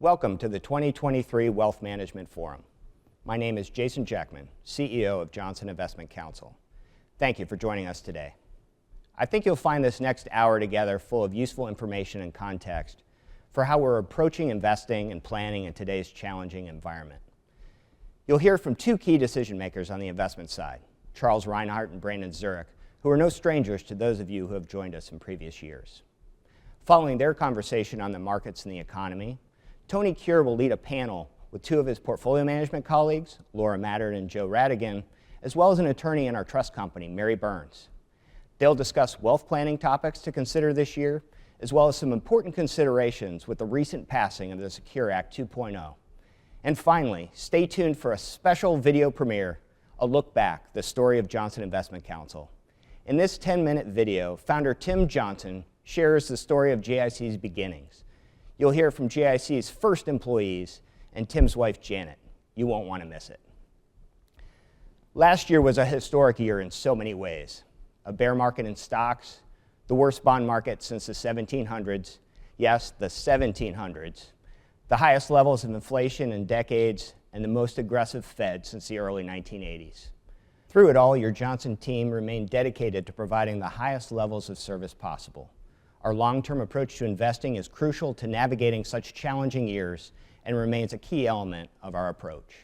Welcome to the 2023 Wealth Management Forum. My name is Jason Jackman, CEO of Johnson Investment Counsel. Thank you for joining us today. I think you'll find this next hour together full of useful information and context for how we're approaching investing and planning in today's challenging environment. You'll hear from two key decision makers on the investment side, Charles Reinhart and Brandon Zurich, who are no strangers to those of you who have joined us in previous years. Following their conversation on the markets and the economy, Tony Cure will lead a panel with two of his portfolio management colleagues, Laura Mattern and Joe Radigan, as well as an attorney in our trust company, Mary Burns. They'll discuss wealth planning topics to consider this year, as well as some important considerations with the recent passing of the Secure Act 2.0. And finally, stay tuned for a special video premiere, a look back, the story of Johnson Investment Counsel. In this 10-minute video, founder Tim Johnson shares the story of JIC's beginnings. You'll hear from JIC's first employees and Tim's wife, Janet. You won't want to miss it. Last year was a historic year in so many ways. A bear market in stocks, the worst bond market since the 1700s, yes, the 1700s, the highest levels of inflation in decades, and the most aggressive Fed since the early 1980s. Through it all, your Johnson team remained dedicated to providing the highest levels of service possible. Our long-term approach to investing is crucial to navigating such challenging years and remains a key element of our approach.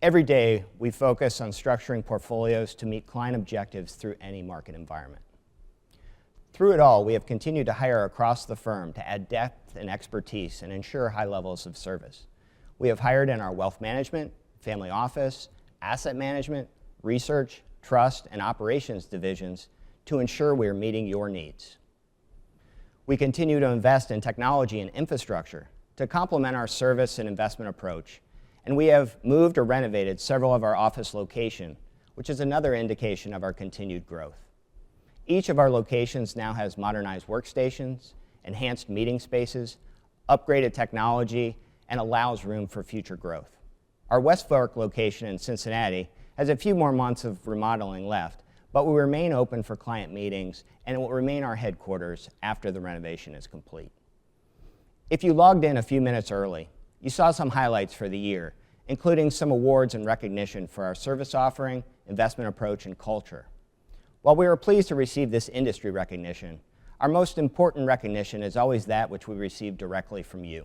Every day, we focus on structuring portfolios to meet client objectives through any market environment. Through it all, we have continued to hire across the firm to add depth and expertise and ensure high levels of service. We have hired in our wealth management, family office, asset management, research, trust, and operations divisions to ensure we are meeting your needs. We continue to invest in technology and infrastructure to complement our service and investment approach, and we have moved or renovated several of our office locations, which is another indication of our continued growth. Each of our locations now has modernized workstations, enhanced meeting spaces, upgraded technology, and allows room for future growth. Our West Fork location in Cincinnati has a few more months of remodeling left, but we remain open for client meetings, and it will remain our headquarters after the renovation is complete. If you logged in a few minutes early, you saw some highlights for the year, including some awards and recognition for our service offering, investment approach, and culture. While we are pleased to receive this industry recognition, our most important recognition is always that which we receive directly from you.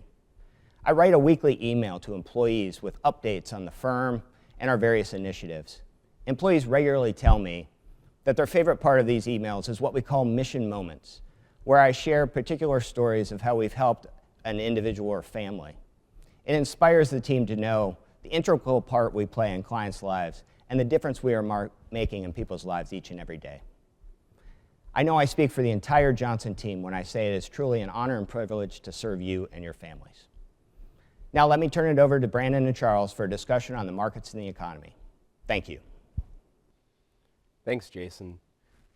I write a weekly email to employees with updates on the firm and our various initiatives. Employees regularly tell me that their favorite part of these emails is what we call mission moments, where I share particular stories of how we've helped an individual or family. It inspires the team to know the integral part we play in clients' lives and the difference we are making in people's lives each and every day. I know I speak for the entire Johnson team when I say it is truly an honor and privilege to serve you and your families. Now let me turn it over to Brandon and Charles for a discussion on the markets and the economy. Thank you. Thanks, Jason.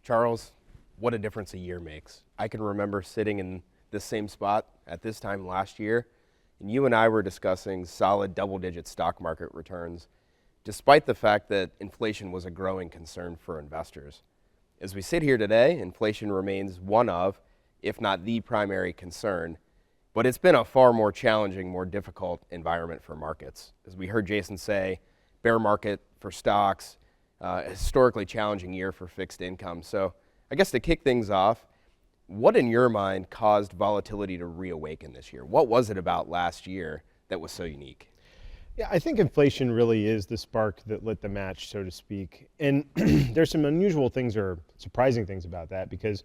Charles, what a difference a year makes. I can remember sitting in this same spot at this time last year, and you and I were discussing solid double-digit stock market returns, despite the fact that inflation was a growing concern for investors. As we sit here today, inflation remains one of, if not the primary concern, but it's been a far more challenging, more difficult environment for markets. As we heard Jason say, bear market for stocks, a historically challenging year for fixed income. So I guess to kick things off, what in your mind caused volatility to reawaken this year? What was it about last year that was so unique? Yeah, I think inflation really is the spark that lit the match, so to speak. And there's some unusual things or surprising things about that, because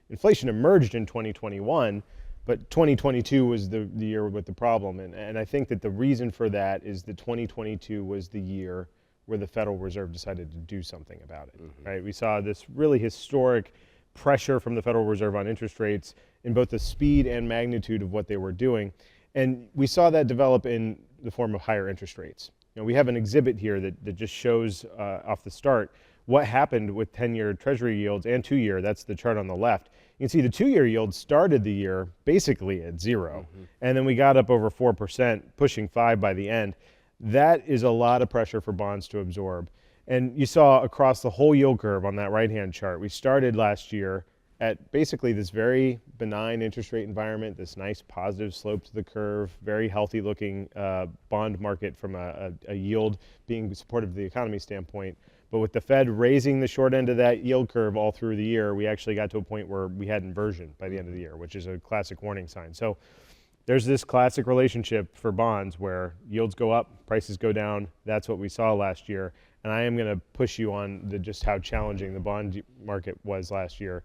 inflation emerged in 2021, but 2022 was the year with the problem. And I think that the reason for that is that 2022 was the year where the Federal Reserve decided to do something about it, right? We saw this really historic pressure from the Federal Reserve on interest rates in both the speed and magnitude of what they were doing. And we saw that develop in the form of higher interest rates. You know, we have an exhibit here that just shows off the start what happened with 10-year Treasury yields and 2-year. That's the chart on the left. You can see the 2-year yield started the year basically at 0, and then we got up over 4%, pushing 5 by the end. That is a lot of pressure for bonds to absorb. And you saw across the whole yield curve on that right-hand chart, we started last year at basically this very benign interest rate environment, this nice positive slope to the curve, very healthy looking bond market from a yield being supportive of the economy standpoint. But with the Fed raising the short end of that yield curve all through the year, we actually got to a point where we had inversion by the end of the year, which is a classic warning sign. So there's this classic relationship for bonds where yields go up, prices go down. That's what we saw last year. And I am going to push you on just how challenging the bond market was last year.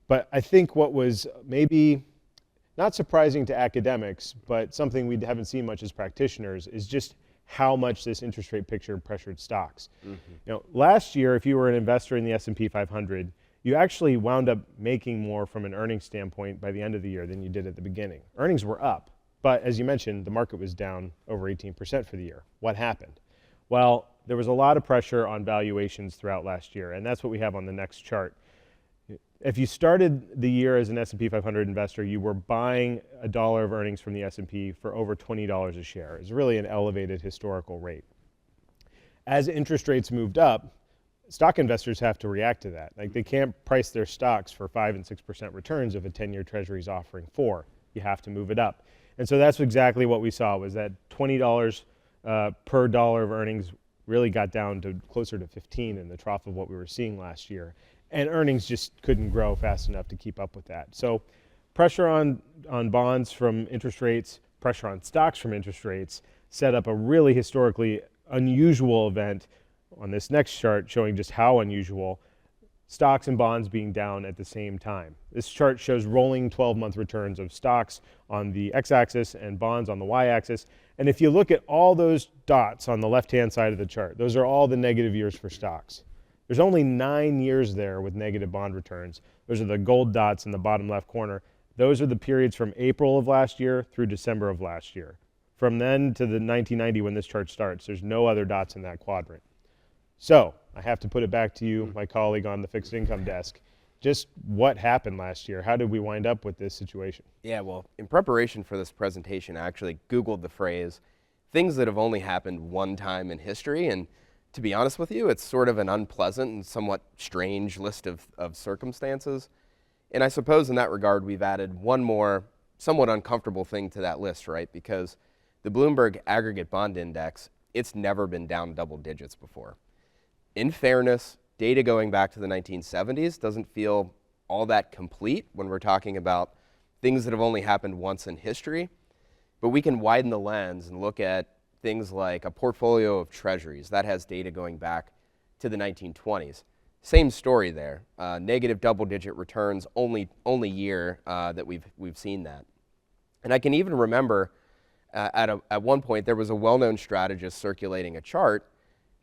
But I think what was maybe not surprising to academics, but something we haven't seen much as practitioners, is just how much this interest rate picture pressured stocks. Last year, if you were an investor in the S&P 500, you actually wound up making more from an earnings standpoint by the end of the year than you did at the beginning. Earnings were up, but as you mentioned, the market was down over 18% for the year. What happened? Well, there was a lot of pressure on valuations throughout last year, and that's what we have on the next chart. If you started the year as an S&P 500 investor, you were buying $1 of earnings from the S&P for over $20 a share. It's really an elevated historical rate. As interest rates moved up, stock investors have to react to that. Like, they can't price their stocks for 5 and 6% returns if a 10-year treasury is offering 4. You have to move it up. And so that's exactly what we saw, was that $20 per dollar of earnings really got down to closer to 15 in the trough of what we were seeing last year. And earnings just couldn't grow fast enough to keep up with that. So pressure on bonds from interest rates, pressure on stocks from interest rates set up a really historically unusual event on this next chart, showing just how unusual, stocks and bonds being down at the same time. This chart shows rolling 12-month returns of stocks on the x-axis and bonds on the y-axis. And if you look at all those dots on the left-hand side of the chart, those are all the negative years for stocks. There's only 9 years there with negative bond returns. Those are the gold dots in the bottom left corner. Those are the periods from April of last year through December of last year. From then to the 1990 when this chart starts, there's no other dots in that quadrant. So I have to put it back to you, my colleague on the fixed income desk. Just what happened last year? How did we wind up with this situation? Yeah, well, in preparation for this presentation, I actually Googled the phrase, things that have only happened one time in history, and to be honest with you, it's sort of an unpleasant and somewhat strange list of circumstances. And I suppose in that regard, we've added one more somewhat uncomfortable thing to that list, right? Because the Bloomberg Aggregate Bond Index, it's never been down double digits before. In fairness, data going back to the 1970s doesn't feel all that complete when we're talking about things that have only happened once in history. But we can widen the lens and look at things like a portfolio of treasuries. That has data going back to the 1920s. Same story there. Negative double-digit returns only year that we've seen that. And I can even remember at one point there was a well-known strategist circulating a chart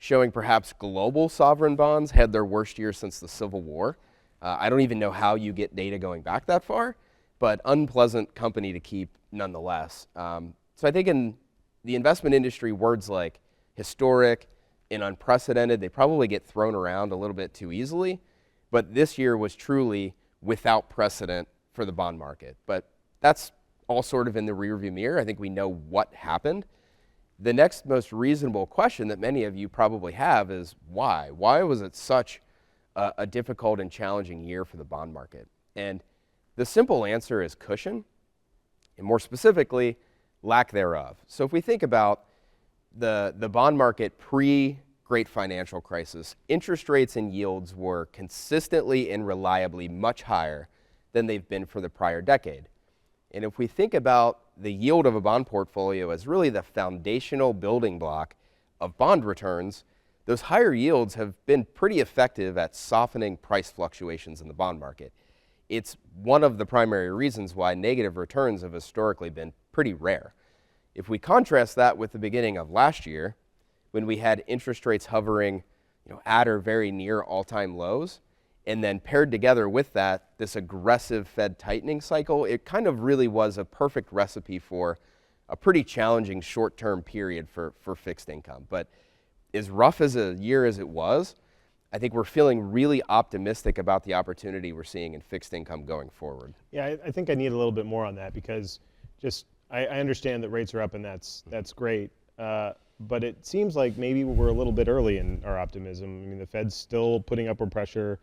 showing perhaps global sovereign bonds had their worst year since the Civil War. I don't even know how you get data going back that far, but unpleasant company to keep nonetheless. So I think in the investment industry, words like historic and unprecedented, they probably get thrown around a little bit too easily, but this year was truly without precedent for the bond market. But that's all sort of in the rearview mirror. I think we know what happened. The next most reasonable question that many of you probably have is why? Why was it such a difficult and challenging year for the bond market? And the simple answer is cushion, and more specifically, lack thereof. So if we think about the bond market pre-Great Financial Crisis, interest rates and yields were consistently and reliably much higher than they've been for the prior decade. And if we think about the yield of a bond portfolio as really the foundational building block of bond returns, those higher yields have been pretty effective at softening price fluctuations in the bond market. It's one of the primary reasons why negative returns have historically been pretty rare. If we contrast that with the beginning of last year, when we had interest rates hovering at or very near all-time lows, and then paired together with that, this aggressive Fed tightening cycle, it kind of really was a perfect recipe for a pretty challenging short-term period for fixed income. But as rough as a year as it was, I think we're feeling really optimistic about the opportunity we're seeing in fixed income going forward. Yeah, I think I need a little bit more on that, because just I understand that rates are up and that's great, but it seems like maybe we're a little bit early in our optimism. I mean, the Fed's still putting upward pressure.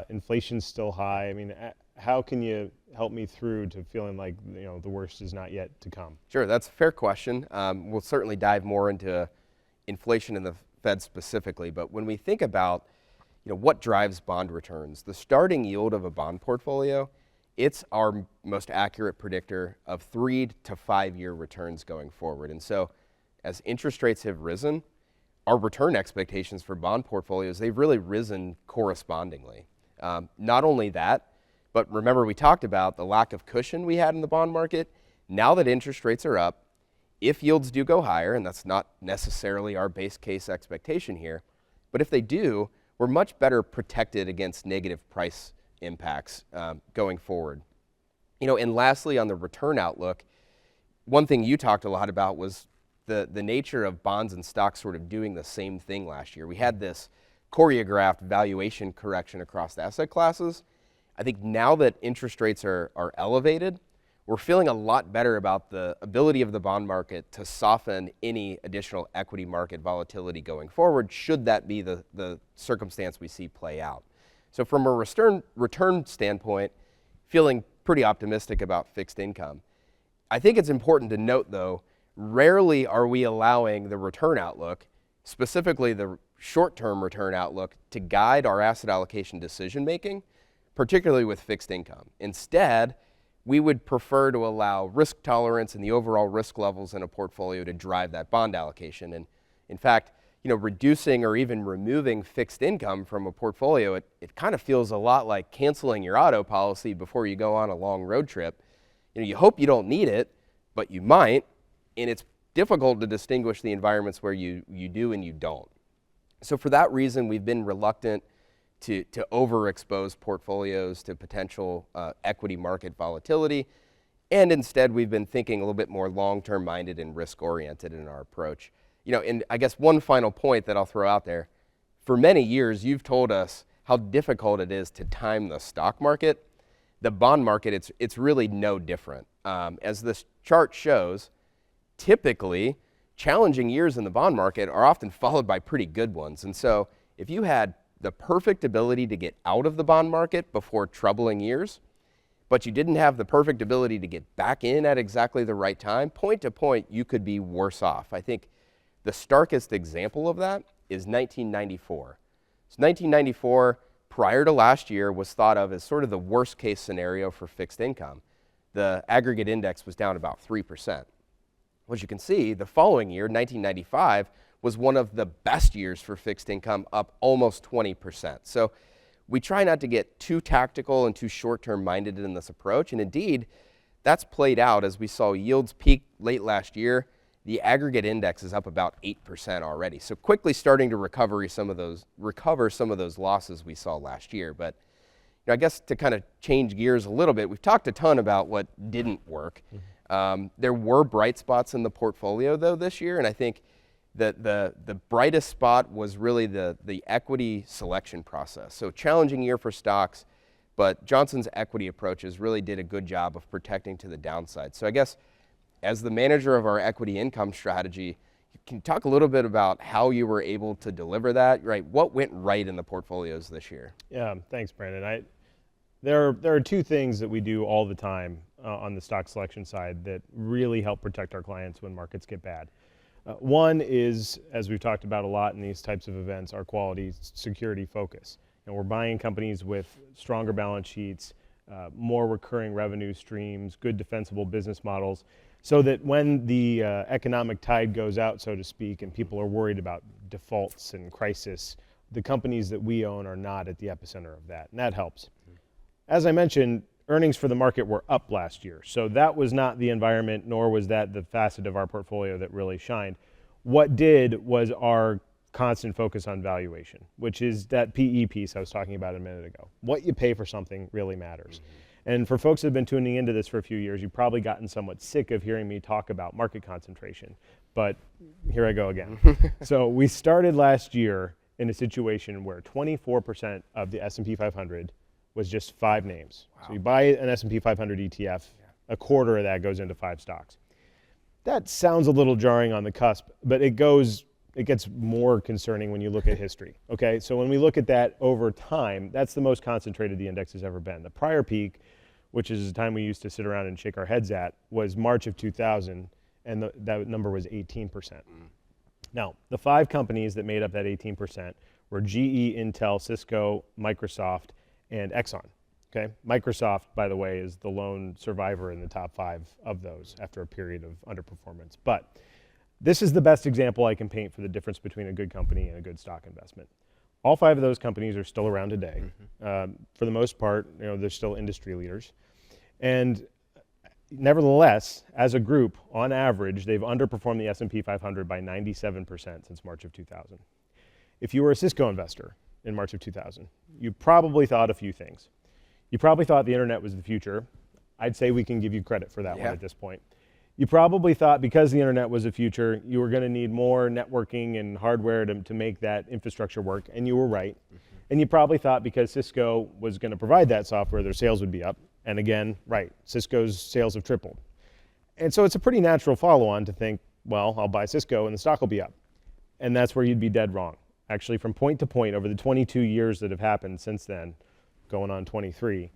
Inflation's still high. I mean, how can you help me through to feeling like the worst is not yet to come? Sure, that's a fair question. We'll certainly dive more into inflation and the Fed specifically, but when we think about what drives bond returns, the starting yield of a bond portfolio, it's our most accurate predictor of 3 to 5 year returns going forward. And so as interest rates have risen, our return expectations for bond portfolios, they've really risen correspondingly. Not only that, but remember we talked about the lack of cushion we had in the bond market. Now that interest rates are up, if yields do go higher, and that's not necessarily our base case expectation here, but if they do, we're much better protected against negative price impacts going forward. And lastly, on the return outlook, one thing you talked a lot about was the nature of bonds and stocks sort of doing the same thing last year. We had this choreographed valuation correction across the asset classes. I think now that interest rates are elevated, we're feeling a lot better about the ability of the bond market to soften any additional equity market volatility going forward, should that be the circumstance we see play out. So from a return standpoint, feeling pretty optimistic about fixed income. I think it's important to note, though, rarely are we allowing the return outlook, specifically the short-term return outlook, to guide our asset allocation decision making, particularly with fixed income. Instead, we would prefer to allow risk tolerance and the overall risk levels in a portfolio to drive that bond allocation. And in fact, reducing or even removing fixed income from a portfolio, it kind of feels a lot like canceling your auto policy before you go on a long road trip. You hope you don't need it, but you might, and it's difficult to distinguish the environments where you do and you don't. So for that reason, we've been reluctant to overexpose portfolios to potential equity market volatility. And instead, we've been thinking a little bit more long-term minded and risk-oriented in our approach. And I guess one final point that I'll throw out there, for many years, you've told us how difficult it is to time the stock market. The bond market, it's really no different. As this chart shows, typically, challenging years in the bond market are often followed by pretty good ones. And so if you had the perfect ability to get out of the bond market before troubling years, but you didn't have the perfect ability to get back in at exactly the right time, point to point, you could be worse off. I think the starkest example of that is 1994. So 1994, prior to last year, was thought of as sort of the worst case scenario for fixed income. The aggregate index was down about 3%. As you can see, the following year, 1995, was one of the best years for fixed income, up almost 20%. So we try not to get too tactical and too short-term minded in this approach. And indeed, that's played out as we saw yields peak late last year. The aggregate index is up about 8% already. So quickly starting to recover some of those losses we saw last year. But I guess to kind of change gears a little bit, we've talked a ton about what didn't work. There were bright spots in the portfolio, though, this year. And I think the brightest spot was really the equity selection process. So challenging year for stocks, but Johnson's equity approaches really did a good job of protecting to the downside. So I guess as the manager of our equity income strategy, can you talk a little bit about how you were able to deliver that, right? What went right in the portfolios this year? Yeah, thanks, Brandon. There are two things that we do all the time on the stock selection side that really help protect our clients when markets get bad. One is, as we've talked about a lot in these types of events, our quality security focus. And we're buying companies with stronger balance sheets, more recurring revenue streams, good defensible business models, so that when the economic tide goes out, so to speak, and people are worried about defaults and crisis, the companies that we own are not at the epicenter of that, and that helps. As I mentioned, earnings for the market were up last year, so that was not the environment, nor was that the facet of our portfolio that really shined. What did was our constant focus on valuation, which is that PE piece I was talking about a minute ago. What you pay for something really matters. And for folks that have been tuning into this for a few years, you've probably gotten somewhat sick of hearing me talk about market concentration, but here I go again. So we started last year in a situation where 24% of the S&P 500 was just 5 names. Wow. So you buy an S&P 500 ETF, a quarter of that goes into 5 stocks. That sounds a little jarring on the cusp, but it goes it gets more concerning when you look at history. Okay, so when we look at that over time, that's the most concentrated the index has ever been. The prior peak, which is the time we used to sit around and shake our heads at, was March of 2000, and that number was 18%. Now, the 5 companies that made up that 18% were GE, Intel, Cisco, Microsoft, and Exxon. Okay, Microsoft, by the way, is the lone survivor in the top 5 of those after a period of underperformance. But this is the best example I can paint for the difference between a good company and a good stock investment. All 5 of those companies are still around today. For the most part, they're still industry leaders. And nevertheless, as a group, on average, they've underperformed the S&P 500 by 97% since March of 2000. If you were a Cisco investor in March of 2000, you probably thought a few things. You probably thought the internet was the future. I'd say we can give you credit for that one at this point. You probably thought because the internet was the future, you were going to need more networking and hardware to make that infrastructure work, and you were right. And you probably thought because Cisco was going to provide that software, their sales would be up. And again, right, Cisco's sales have tripled. And so it's a pretty natural follow-on to think, well, I'll buy Cisco and the stock will be up. And that's where you'd be dead wrong. Actually, from point to point, over the 22 years that have happened since then, going on 23,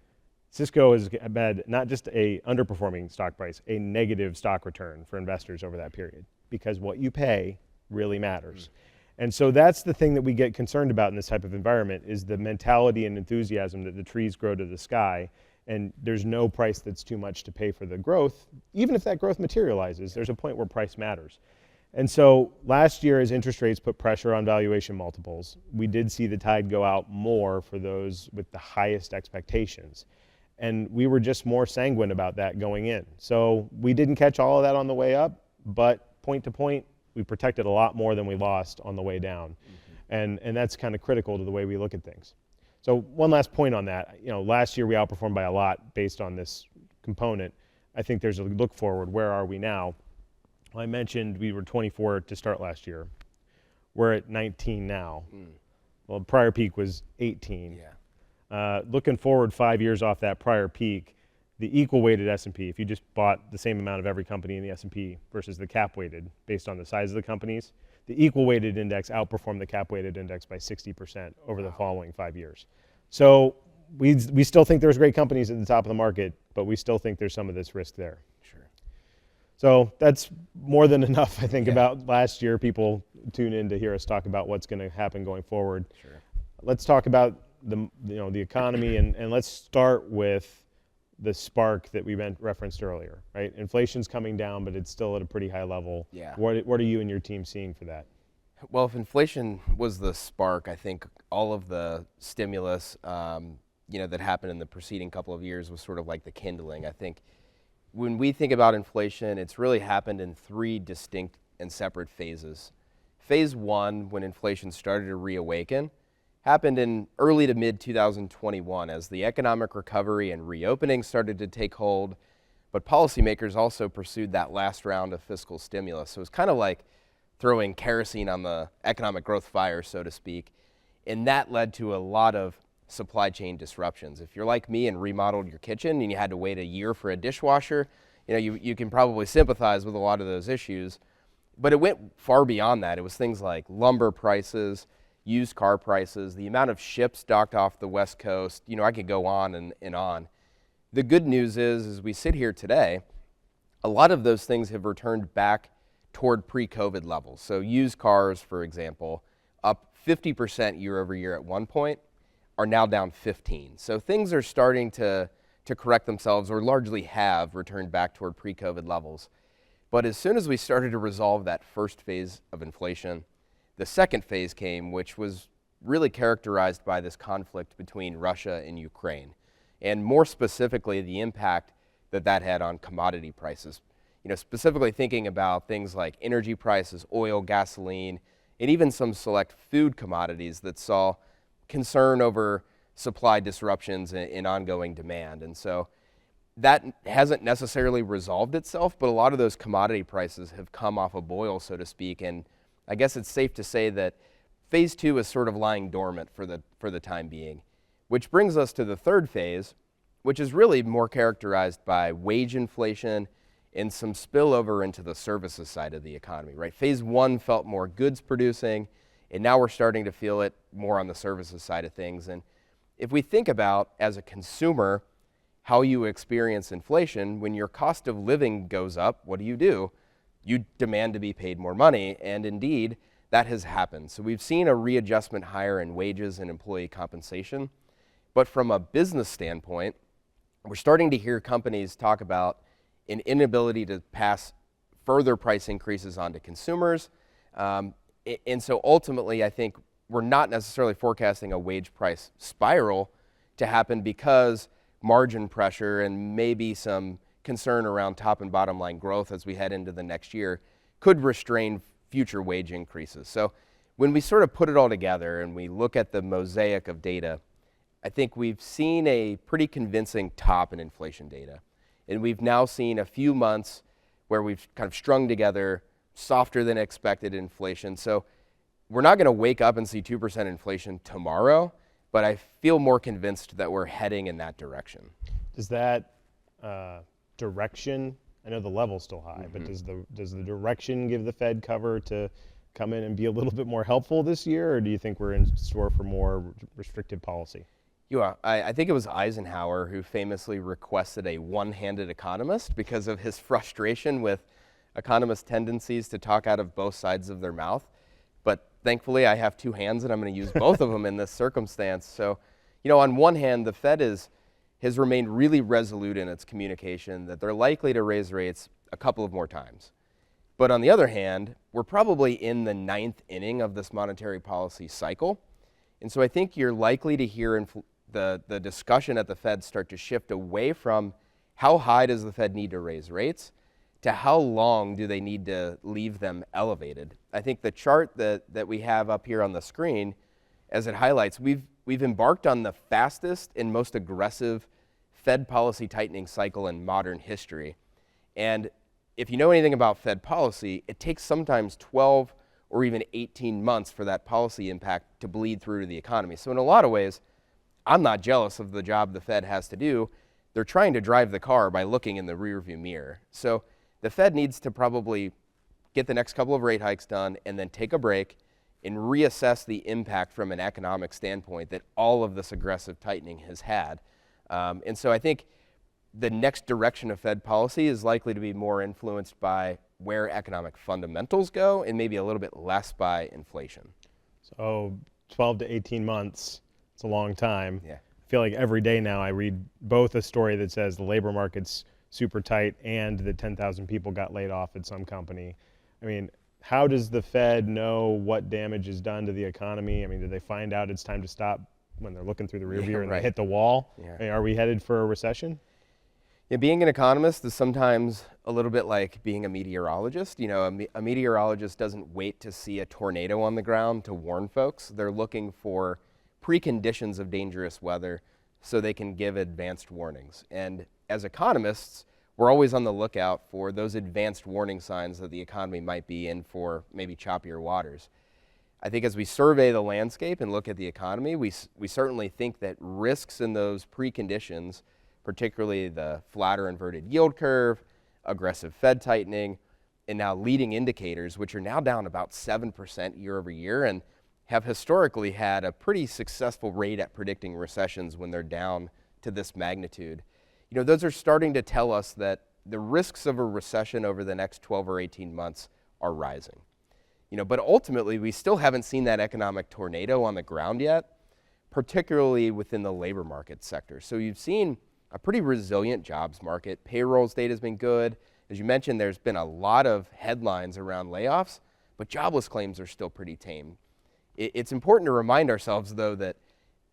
Cisco has had not just a underperforming stock price, a negative stock return for investors over that period, because what you pay really matters. And so that's the thing that we get concerned about in this type of environment, is the mentality and enthusiasm that the trees grow to the sky, and there's no price that's too much to pay for the growth. Even if that growth materializes, there's a point where price matters. And so last year, as interest rates put pressure on valuation multiples, we did see the tide go out more for those with the highest expectations. And we were just more sanguine about that going in. So we didn't catch all of that on the way up, but point to point, we protected a lot more than we lost on the way down. And that's kind of critical to the way we look at things. So one last point on that. Last year we outperformed by a lot based on this component. I think there's a look forward. Where are we now? I mentioned we were 24 to start last year. We're at 19 now. Well, the prior peak was 18. Looking forward 5 years off that prior peak, the equal weighted S&P, if you just bought the same amount of every company in the S&P versus the cap weighted based on the size of the companies, the equal weighted index outperformed the cap weighted index by 60% over the following 5 years. So we still think there's great companies at the top of the market, but we still think there's some of this risk there. So that's more than enough, I think, about last year. People tune in to hear us talk about what's going to happen going forward. Let's talk about the economy, and let's start with the spark that we referenced earlier, right? Inflation's coming down, but it's still at a pretty high level. What are you and your team seeing for that? Well, if inflation was the spark, I think all of the stimulus, that happened in the preceding couple of years was sort of like the kindling. I think when we think about inflation, it's really happened in 3 distinct and separate phases. Phase 1, when inflation started to reawaken, happened in early to mid 2021 as the economic recovery and reopening started to take hold, but policymakers also pursued that last round of fiscal stimulus. So it's kind of like throwing kerosene on the economic growth fire, so to speak, and that led to a lot of supply chain disruptions. If you're like me and remodeled your kitchen and you had to wait a year for a dishwasher, you can probably sympathize with a lot of those issues. But it went far beyond that. It was things like lumber prices, used car prices, the amount of ships docked off the West Coast. I could go on and on. The good news is, as we sit here today, a lot of those things have returned back toward pre-COVID levels. So used cars, for example, up 50% year over year at one point, are now down 15. So things are starting to correct themselves, or largely have returned back toward pre-COVID levels. But as soon as we started to resolve that first phase of inflation, the second phase came, which was really characterized by this conflict between Russia and Ukraine, and more specifically, the impact that had on commodity prices. Specifically thinking about things like energy prices, oil, gasoline, and even some select food commodities that saw concern over supply disruptions and ongoing demand. And so that hasn't necessarily resolved itself, but a lot of those commodity prices have come off a boil, so to speak. And I guess it's safe to say that phase 2 is sort of lying dormant for the time being, which brings us to the third phase, which is really more characterized by wage inflation and some spillover into the services side of the economy, right? Phase one felt more goods producing, and now we're starting to feel it more on the services side of things. And if we think about, as a consumer, how you experience inflation, when your cost of living goes up, what do? You demand to be paid more money, and indeed, that has happened. So we've seen a readjustment higher in wages and employee compensation. But from a business standpoint, we're starting to hear companies talk about an inability to pass further price increases onto consumers. And so ultimately, I think we're not necessarily forecasting a wage price spiral to happen, because margin pressure and maybe some concern around top and bottom line growth as we head into the next year could restrain future wage increases. So when we sort of put it all together and we look at the mosaic of data, I think we've seen a pretty convincing top in inflation data. And we've now seen a few months where we've kind of strung together softer than expected inflation. So we're not going to wake up and see 2% inflation tomorrow, but I feel more convinced that we're heading in that direction. Does that direction, I know the level's still high, but does the direction give the Fed cover to come in and be a little bit more helpful this year, or do you think we're in store for more restrictive policy? I think it was Eisenhower who famously requested a one-handed economist because of his frustration with economists' tendencies to talk out of both sides of their mouth. But thankfully, I have two hands, and I'm going to use both of them in this circumstance. So, on one hand, the Fed has remained really resolute in its communication that they're likely to raise rates a couple of more times. But on the other hand, we're probably in the ninth inning of this monetary policy cycle. And so I think you're likely to hear the discussion at the Fed start to shift away from how high does the Fed need to raise rates to how long do they need to leave them elevated. I think the chart that we have up here on the screen, as it highlights, we've embarked on the fastest and most aggressive Fed policy tightening cycle in modern history. And if you know anything about Fed policy, it takes sometimes 12 or even 18 months for that policy impact to bleed through to the economy. So in a lot of ways, I'm not jealous of the job the Fed has to do. They're trying to drive the car by looking in the rearview mirror. So the Fed needs to probably get the next couple of rate hikes done and then take a break and reassess the impact from an economic standpoint that all of this aggressive tightening has had. And so I think the next direction of Fed policy is likely to be more influenced by where economic fundamentals go and maybe a little bit less by inflation. So 12 to 18 months, it's a long time. Yeah. I feel like every day now I read both a story that says the labor market's super tight and that 10,000 people got laid off at some company. I mean, how does the Fed know what damage is done to the economy? I mean, do they find out it's time to stop when they're looking through the rear view and they hit the wall? Yeah. I mean, are we headed for a recession? Yeah, being an economist is sometimes a little bit like being a meteorologist. A meteorologist doesn't wait to see a tornado on the ground to warn folks. They're looking for preconditions of dangerous weather so they can give advanced warnings. And as economists, we're always on the lookout for those advanced warning signs that the economy might be in for maybe choppier waters. I think as we survey the landscape and look at the economy, we certainly think that risks in those preconditions, particularly the flatter inverted yield curve, aggressive Fed tightening, and now leading indicators, which are now down about 7% year over year and have historically had a pretty successful rate at predicting recessions when they're down to this magnitude. Those are starting to tell us that the risks of a recession over the next 12 or 18 months are rising. But ultimately, we still haven't seen that economic tornado on the ground yet, particularly within the labor market sector. So you've seen a pretty resilient jobs market. Payrolls data has been good. As you mentioned, there's been a lot of headlines around layoffs, but jobless claims are still pretty tame. It's important to remind ourselves, though, that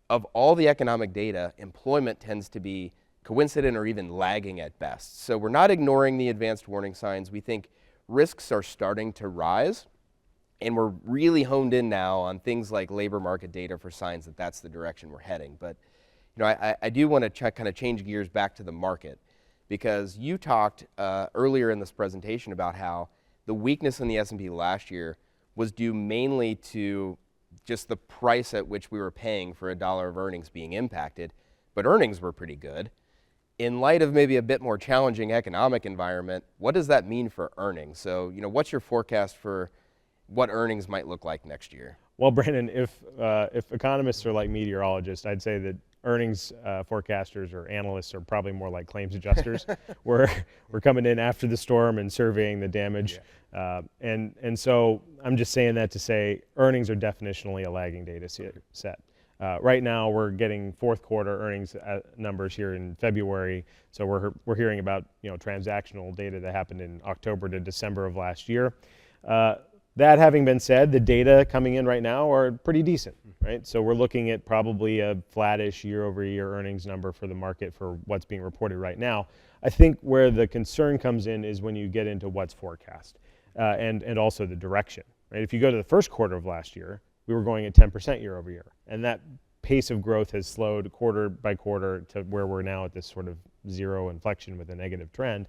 of all the economic data, employment tends to be coincident or even lagging at best. So we're not ignoring the advanced warning signs. We think risks are starting to rise, and we're really honed in now on things like labor market data for signs that that's the direction we're heading. But I do want to kind of change gears back to the market, because you talked earlier in this presentation about how the weakness in the S&P last year was due mainly to just the price at which we were paying for $1 of earnings being impacted, but earnings were pretty good. In light of maybe a bit more challenging economic environment, what does that mean for earnings? So, what's your forecast for what earnings might look like next year? Well, Brandon, if economists are like meteorologists, I'd say that earnings forecasters or analysts are probably more like claims adjusters. we're coming in after the storm and surveying the damage, and so I'm just saying that to say earnings are definitionally a lagging data set. Right now, we're getting fourth quarter earnings numbers here in February, so we're hearing about transactional data that happened in October to December of last year. That having been said, the data coming in right now are pretty decent, right? So we're looking at probably a flattish year-over-year earnings number for the market for what's being reported right now. I think where the concern comes in is when you get into what's forecast and also the direction, right? If you go to the first quarter of last year, we were going at 10% year-over-year, and that pace of growth has slowed quarter by quarter to where we're now at this sort of zero inflection with a negative trend.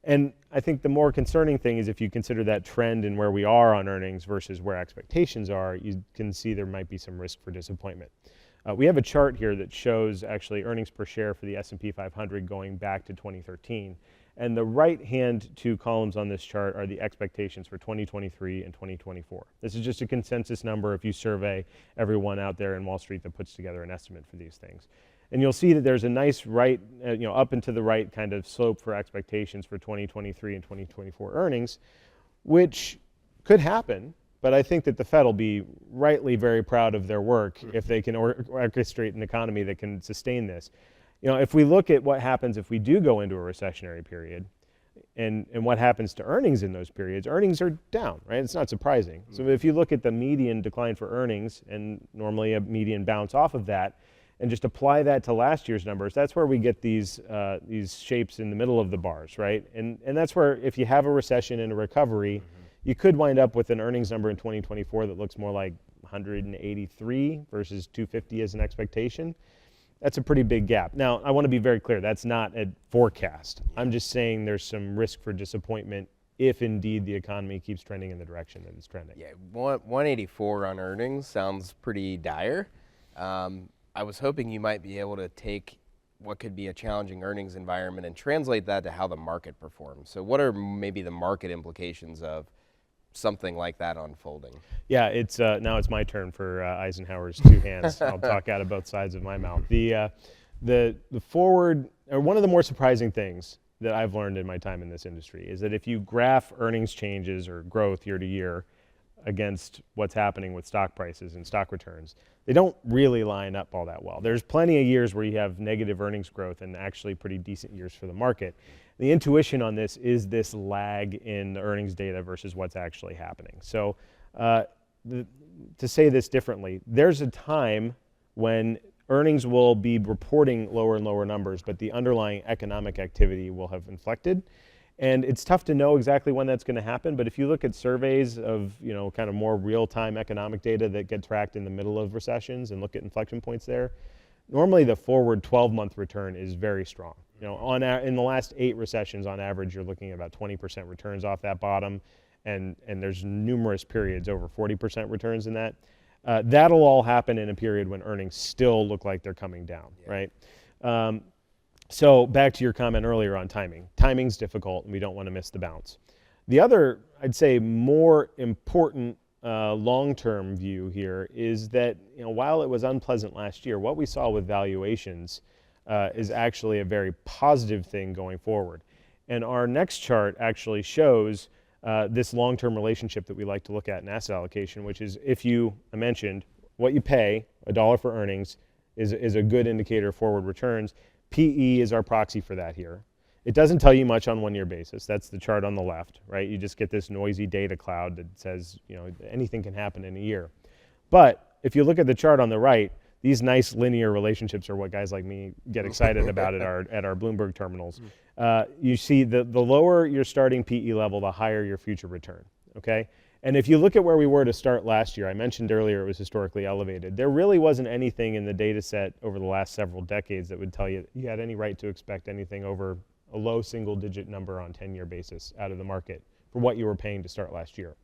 And I think the more concerning thing is if you consider that trend and where we are on earnings versus where expectations are, you can see there might be some risk for disappointment. We have a chart here that shows actually earnings per share for the S&P 500 going back to 2013. And the right-hand two columns on this chart are the expectations for 2023 and 2024. This is just a consensus number if you survey everyone out there in Wall Street that puts together an estimate for these things. And you'll see that there's a nice right, up and to the right kind of slope for expectations for 2023 and 2024 earnings, which could happen, but I think that the Fed will be rightly very proud of their work if they can orchestrate an economy that can sustain this. If we look at what happens if we do go into a recessionary period and what happens to earnings in those periods, earnings are down, right? It's not surprising. So if you look at the median decline for earnings and normally a median bounce off of that, and just apply that to last year's numbers, that's where we get these shapes in the middle of the bars, right? And that's where if you have a recession and a recovery, you could wind up with an earnings number in 2024 that looks more like 183 versus 250 as an expectation. That's a pretty big gap. Now, I want to be very clear, that's not a forecast. I'm just saying there's some risk for disappointment if indeed the economy keeps trending in the direction that it's trending. Yeah, 184 on earnings sounds pretty dire. I was hoping you might be able to take what could be a challenging earnings environment and translate that to how the market performs. So what are maybe the market implications of something like that unfolding? Yeah, it's now it's my turn for Eisenhower's two hands. I'll talk out of both sides of my mouth. The forward, or one of the more surprising things that I've learned in my time in this industry is that if you graph earnings changes or growth year to year against what's happening with stock prices and stock returns, they don't really line up all that well. There's plenty of years where you have negative earnings growth and actually pretty decent years for the market. The intuition on this is this lag in the earnings data versus what's actually happening. So to say this differently, there's a time when earnings will be reporting lower and lower numbers, but the underlying economic activity will have inflected. And it's tough to know exactly when that's going to happen, but if you look at surveys of kind of more real-time economic data that get tracked in the middle of recessions and look at inflection points there, normally the forward 12-month return is very strong. In the last 8 recessions, on average, you're looking at about 20% returns off that bottom, and there's numerous periods over 40% returns in that. That'll all happen in a period when earnings still look like they're coming down, right? So back to your comment earlier on timing. Timing's difficult, and we don't want to miss the bounce. The other, I'd say, more important long-term view here is that while it was unpleasant last year, what we saw with valuations is actually a very positive thing going forward. And our next chart actually shows this long-term relationship that we like to look at in asset allocation, which is I mentioned, what you pay, $1 for earnings, is a good indicator of forward returns. PE is our proxy for that here. It doesn't tell you much on one-year basis. That's the chart on the left, right? You just get this noisy data cloud that says, anything can happen in a year. But if you look at the chart on the right, these nice linear relationships are what guys like me get excited about at our Bloomberg terminals. You see the lower your starting PE level, the higher your future return, okay? And if you look at where we were to start last year, I mentioned earlier it was historically elevated. There really wasn't anything in the data set over the last several decades that would tell you you had any right to expect anything over a low single-digit number on 10-year basis out of the market for what you were paying to start last year.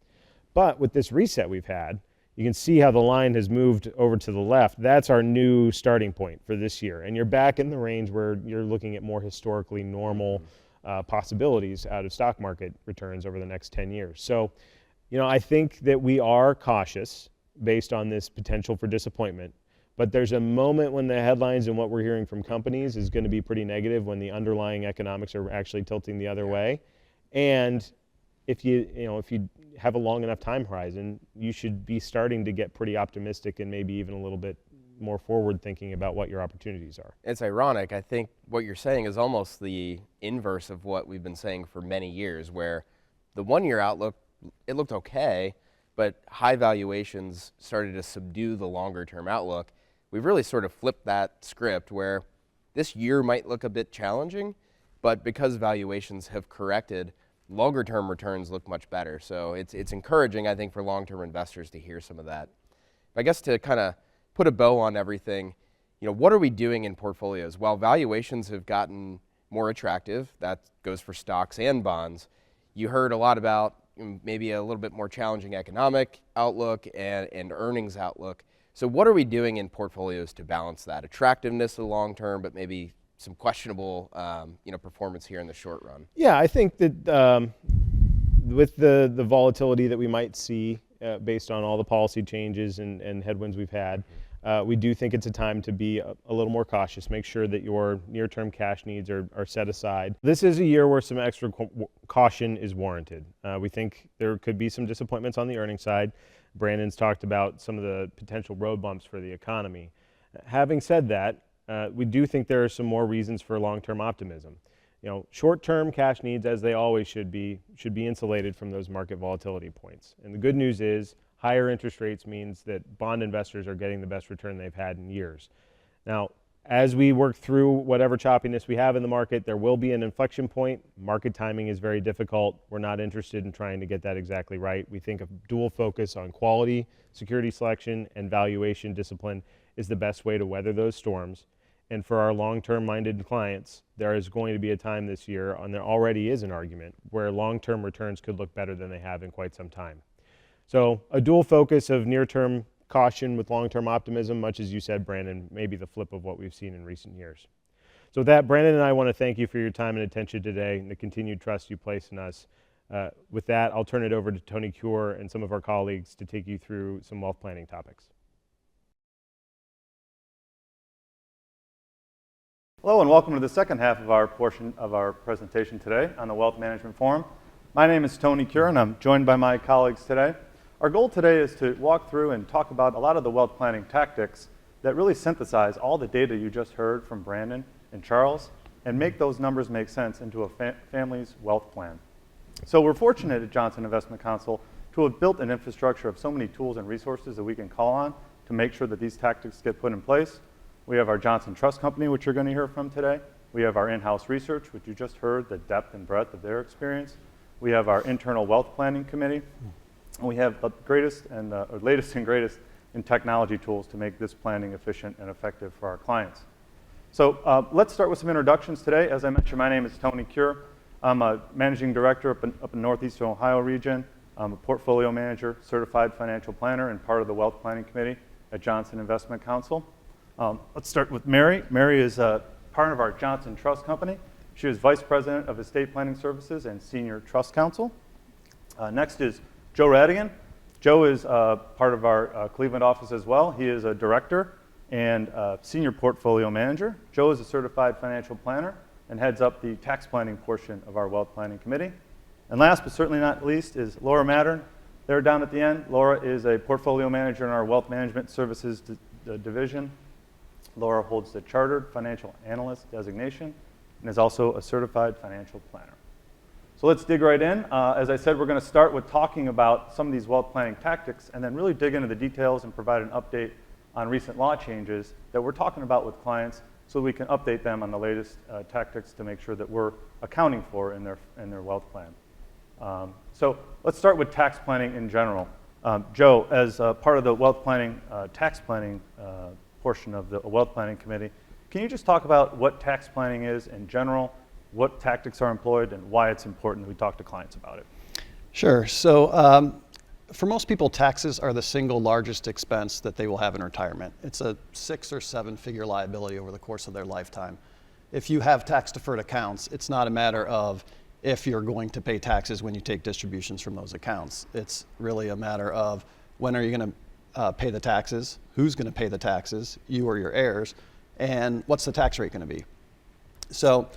But with this reset we've had, You can see how the line has moved over to the left. That's our new starting point for this year. And you're back in the range where you're looking at more historically normal possibilities out of stock market returns over the next 10 years. So, I think that we are cautious based on this potential for disappointment. But there's a moment when the headlines and what we're hearing from companies is going to be pretty negative when the underlying economics are actually tilting the other way. And if you have a long enough time horizon, you should be starting to get pretty optimistic and maybe even a little bit more forward thinking about what your opportunities are. It's ironic. I think what you're saying is almost the inverse of what we've been saying for many years, where the one-year outlook, it looked okay, but high valuations started to subdue the longer-term outlook. We've really sort of flipped that script where this year might look a bit challenging, but because valuations have corrected, longer-term returns look much better. So it's encouraging, I think, for long-term investors to hear some of that. I guess to kind of put a bow on everything, what are we doing in portfolios? While valuations have gotten more attractive, that goes for stocks and bonds, you heard a lot about maybe a little bit more challenging economic outlook and earnings outlook. So what are we doing in portfolios to balance that attractiveness of the long term, but maybe some questionable performance here in the short run? Yeah, I think that with the volatility that we might see based on all the policy changes and headwinds we've had, we do think it's a time to be a little more cautious. Make sure that your near-term cash needs are set aside. This is a year where some extra caution is warranted. We think there could be some disappointments on the earnings side. Brandon's talked about some of the potential road bumps for the economy. Having said that, we do think there are some more reasons for long-term optimism. Short-term cash needs, as they always should be insulated from those market volatility points. And the good news is higher interest rates means that bond investors are getting the best return they've had in years. Now, as we work through whatever choppiness we have in the market, there will be an inflection point. Market timing is very difficult. We're not interested in trying to get that exactly right. We think a dual focus on quality, security selection, and valuation discipline is the best way to weather those storms. And for our long-term minded clients, there is going to be a time this year, and there already is an argument, where long-term returns could look better than they have in quite some time. So a dual focus of near-term caution with long-term optimism, much as you said, Brandon, may be the flip of what we've seen in recent years. So with that, Brandon and I want to thank you for your time and attention today and the continued trust you place in us. With that, I'll turn it over to Tony Cure and some of our colleagues to take you through some wealth planning topics. Hello and welcome to the second half of our portion of our presentation today on the Wealth Management Forum. My name is Tony Cure and I'm joined by my colleagues today. Our goal today is to walk through and talk about a lot of the wealth planning tactics that really synthesize all the data you just heard from Brandon and Charles and make those numbers make sense into a family's wealth plan. So we're fortunate at Johnson Investment Counsel to have built an infrastructure of so many tools and resources that we can call on to make sure that these tactics get put in place. We have our Johnson Trust Company, which you're going to hear from today. We have our in-house research, which you just heard the depth and breadth of their experience. We have our internal wealth planning committee. And we have the greatest and latest and greatest in technology tools to make this planning efficient and effective for our clients. So let's start with some introductions today. As I mentioned, my name is Tony Cure. I'm a managing director up in Northeastern Ohio region. I'm a portfolio manager, certified financial planner, and part of the wealth planning committee at Johnson Investment Counsel. Let's start with Mary. Mary is part of our Johnson Trust Company. She is Vice President of Estate Planning Services and Senior Trust Counsel. Next is Joe Radigan. Joe is part of our Cleveland office as well. He is a director and senior portfolio manager. Joe is a certified financial planner and heads up the tax planning portion of our wealth planning committee. And last but certainly not least is Laura Mattern. There down at the end, Laura is a portfolio manager in our wealth management services division. Laura holds the Chartered Financial Analyst designation and is also a certified financial planner. So let's dig right in. As I said, we're going to start with talking about some of these wealth planning tactics and then really dig into the details and provide an update on recent law changes that we're talking about with clients so we can update them on the latest tactics to make sure that we're accounting for in their wealth plan. So let's start with tax planning in general. Joe, as part of the wealth planning, tax planning portion of the wealth planning committee, can you just talk about what tax planning is in general, what tactics are employed, and why it's important we talk to clients about it? Sure. So For most people, taxes are the single largest expense that they will have in retirement. It's a 6 or 7 figure liability over the course of their lifetime. If you have tax deferred accounts, it's not a matter of if you're going to pay taxes when you take distributions from those accounts. It's really a matter of when are you going to pay the taxes, who's going to pay the taxes, you or your heirs, and what's the tax rate going to be. So